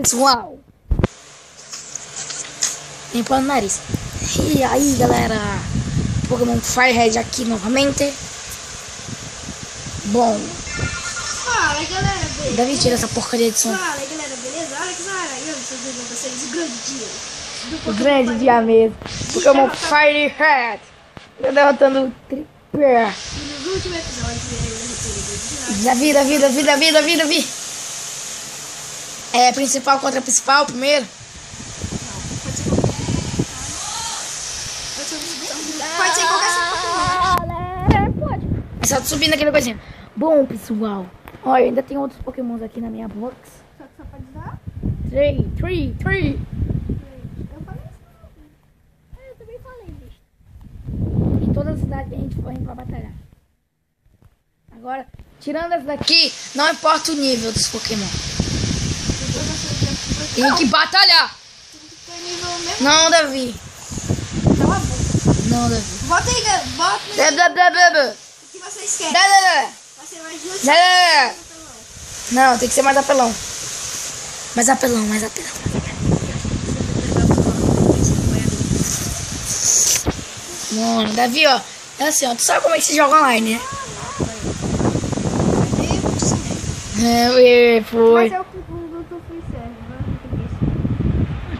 pessoal? Limpando o nariz. E aí, galera? Pokémon Firehead aqui novamente. Bom. Fala, galera, beleza? Davi, tira essa porcaria de som. Fala, galera, beleza? Olha que maravilha, eu estou vendo vocês o grande dia. O grande dia mesmo. Pokémon Firehead. Eu derrotando o Tripper. E nos últimos episódios, Davi. É principal contra principal primeiro. Pode ser qualquer Pokémon. Pode. É só subir naquele coisinha. Bom, pessoal. Olha, ainda tem outros Pokémons aqui na minha box. Só pode dar? 3. Eu falei isso. Eu também falei isso. Em todas as cidades que a gente for, a gente vai batalhar. Agora, tirando essa daqui, não importa o nível dos Pokémon. Tem que batalhar. Não, Davi. Cala a boca. Não, Davi. Bota aí, galera. Bota o que vocês querem. Vai ser mais duas. Não, tem que ser mais apelão. Mais apelão. Mano, Davi, ó. É assim, ó. Tu sabe como é que se joga online, né? É, foi. Mas é o que o Free serve.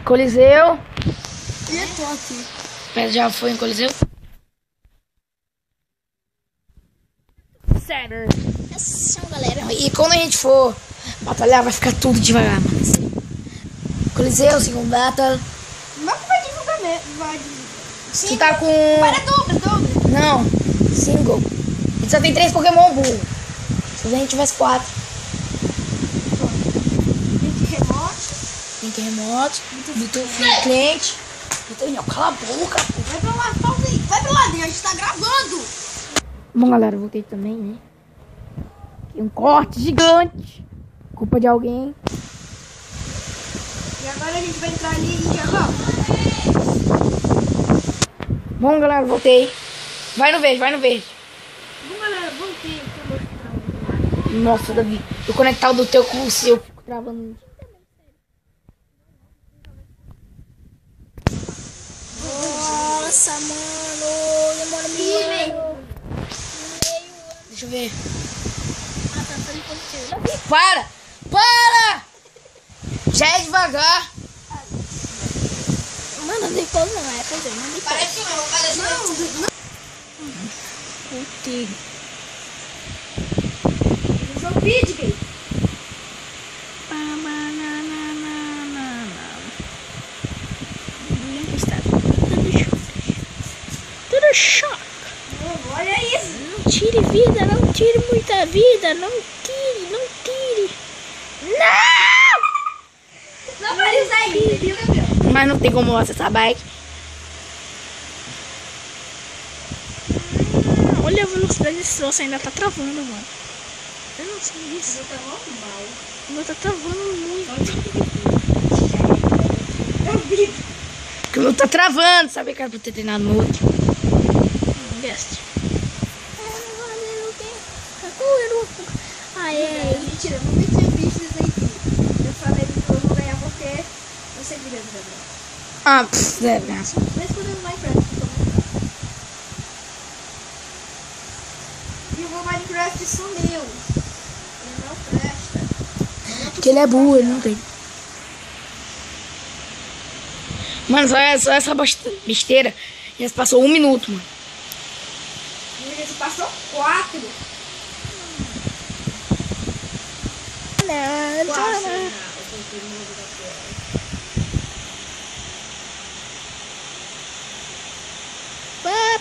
Coliseu. E eu tô aqui. Mas já foi em Coliseu? Sério. Essa galera. E quando a gente for batalhar, vai ficar tudo devagar, mano. Coliseu, segundo battle. Mas vai divulgar mesmo. Vai. Sim. Tu tá com... Para dobro. Não, single. A gente só tem 3 Pokémon burro. Se a gente tivesse 4. Tem remoto. Bluetooth cliente. Não, cala a boca. Vai pra lá, pausa aí. Vai pra lá, a gente tá gravando. Bom, galera, eu voltei também, né? Aqui um corte gigante. Culpa de alguém. E agora a gente vai entrar ali e já volta. Bom, galera, voltei. Vai no verde. Bom, galera, voltei. Tô mostrando. Nossa, Davi. Eu conectar o do teu com o seu. Eu fico travando. Nossa, mano. Demora meio. Deixa eu ver. Ah, tá fazendo conteúdo. Para! Já é devagar. Mano, depois não é fazer, não depois. Parece não. Voltei. Usou o vídeo, gay. Tudo choque. Olha isso. Não tire vida, não tire muita vida. Não tire. Não pode usar ainda, viu, Gabriel? Mas não tem como mostrar essa bike. Olha a velocidade desse troço, ainda tá travando, mano. Eu não sei disso. Tá normal. Ainda tá travando muito. Eu vi. Porque o meu tá travando, sabe que era pra ter treinado no outro. Guest. Mentira, nunca tinha visto isso aqui. Eu falei que eu vou ganhar porque você vira, Gabriel. Ah, deve ganhar. Mas quando eu no Minecraft, e o Minecraft sumiu. Ele não presta. Porque ele é burro, ele não tem. Mano, só essa besteira. Já se passou 1 minuto, mano. Ele se passou 4.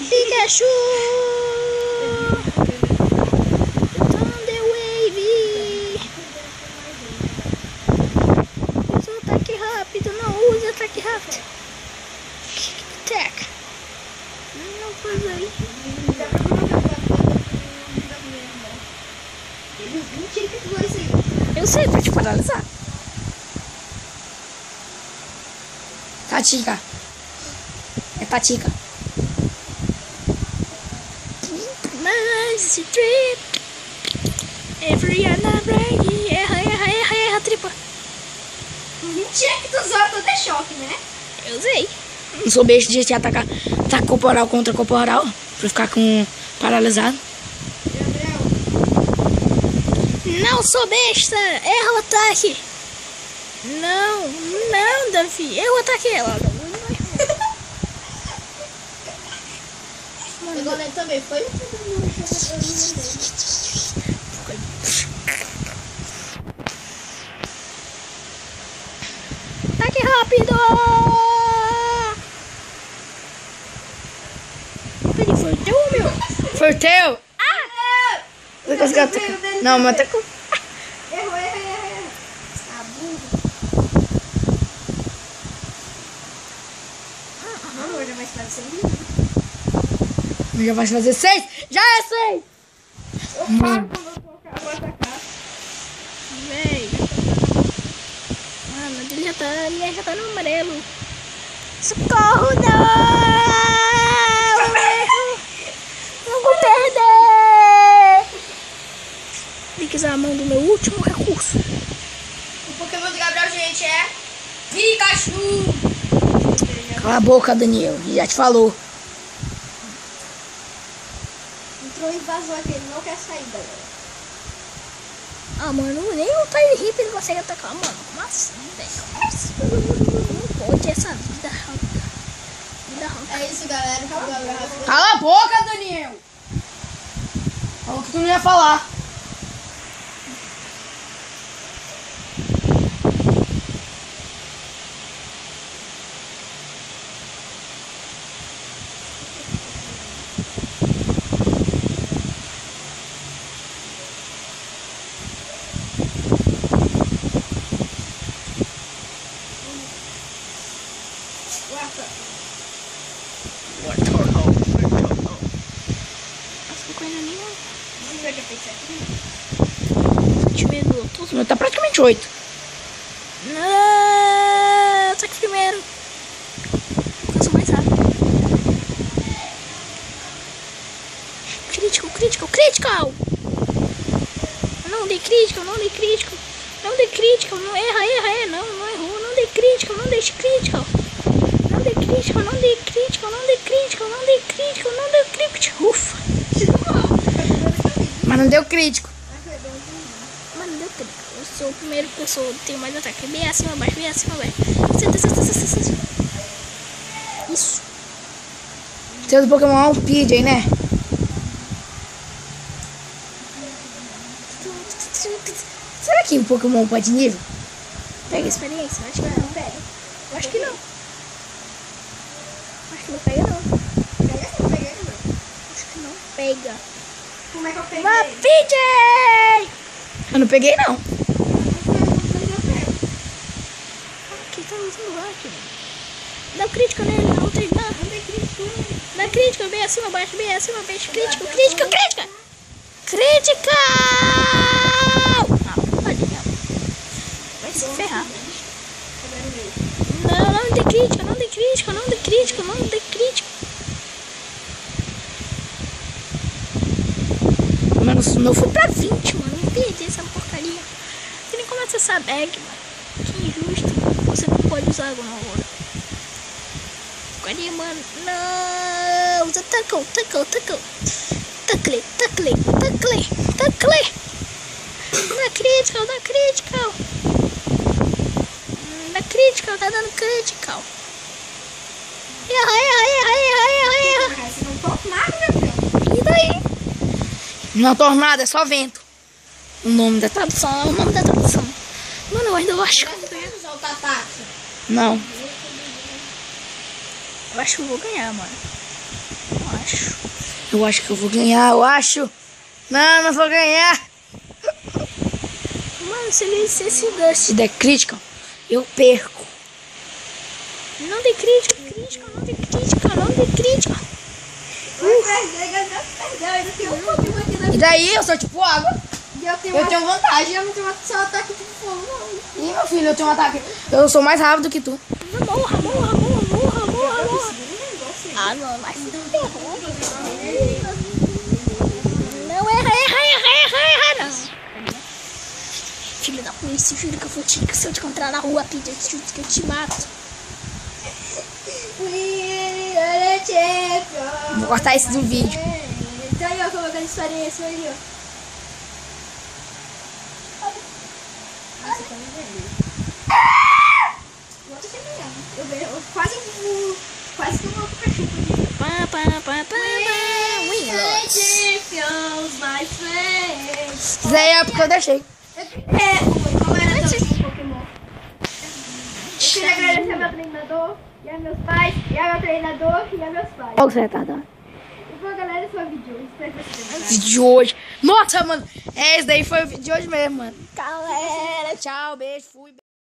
Pikachu! Thunder Wave! Usa ataque rápido, não usa ataque rápido. Attack! Não faz aí. Mentira que tu isso aí. Eu sei, pra te paralisar. Tatica. É Tatica. Mas trip. Every another erra, tripla. Mentira que tu usou todo é choque, né? Eu usei. Não sou besta de atacar ataque corporal contra corporal. Pra ficar com paralisado. Gabriel, Não sou besta. Erra o ataque. Não, Davi. Erra o ataque. Ela pegou nele também, foi? Ataque rápido. Ele foi teu, meu. Foi o teu? Você conseguiu atacar? Não, mas atacou. Errou. Ah, burro. Amor, já vai fazer 100. Já vai fazer 6? Já é 6! Eu paro quando eu vou atacar. Véi. Mano, ele já tá no amarelo. Socorro, não! Não vou perder! Tem que usar a mão do meu último recurso. O Pokémon do Gabriel, gente, é Pikachu. Cala a boca, Daniel. Já te falou. Entrou e vazou aqui, ele não quer sair, galera. Ah, mano, nem o Tiny Hip ele consegue atacar, mano. Como assim, velho? Não pode essa vida rápida. É isso, galera. O Gabriel Cala a boca, Daniel. Falou que tu não ia falar. Vamos ver o que fez aqui. 7 minutos. O meu tá praticamente 8. Não, ataque primeiro. Faço mais rápido. Critical. Não dei crítico. Não erra. Não errou. Não dei crítico. Ufa. Mas não deu crítico. Mas não deu crítico. Eu sou o primeiro que eu sou. Tenho mais ataque. Bem acima, abaixo. Isso. Seu do Pokémon é um PJ, né? Será que o Pokémon pode nível? Pega experiência? Acho que não. Pega. Acho que não. Acho que não pega, não. Pega sim, peguei, não. Acho que não pega. Como é que eu peguei? Vai, PJ! Eu não peguei, não. Aqui tá usando rock. Dá crítico nele, não tem nada. Dá crítico, bem acima, abaixo. Crítico. Critical! Ah, tadinha. Vai se ferrar. Não dê crítico. Mas o meu foi pra 20. 20, mano. Não perdi essa porcaria. Você nem começa essa bag, mano. Que injusto. Você não pode usar agora. Porcaria, mano. Não. Usa tackle. Tacle. Dá critical. Tá dando critical. Erra. Você não toca nada, Gabriel. E daí? Não é tornado, é só vento. O nome da Tradução, é o nome da tradução. Mano, eu ainda acho. Você usou o Tataque. Não. Eu acho que eu vou ganhar, mano. Eu acho que eu vou ganhar, Não vou ganhar. Mano, se ele se Dust. Se der crítico, eu perco. Não dê crítica. Ainda tem um Pokémon aqui na E daí, eu sou tipo água. E eu Eu tenho vantagem. Eu não tenho seu ataque de fogo, não. Ih, meu filho, eu tenho um ataque. Eu sou mais rápido que tu. Morra. Ah, não, mas não ferrou. Não, erra, não. filho da polícia, juro que eu vou te... Se eu te encontrar na rua, Peter, juro que eu te mato. Vou cortar isso do vídeo. Então aí, ó, colocando historinha assim ali, ó. Nossa, tá me vendo. Volta aqui mesmo. Eu vejo, eu quase que eu vou pro cachorro. Champions, my friends. Isso aí é porque eu deixei. Como era tão Pokémon? Eu queria agradecer ao meu treinador, e a meus pais, e ao meu treinador, e a meus pais. Olha o que você tá dando. Então, galera, esse foi o vídeo. Espero que vocês tenham gostado. Vídeo de hoje. Nossa, mano. Esse daí foi o vídeo de hoje mesmo, mano. Galera, Tchau, beijo, fui.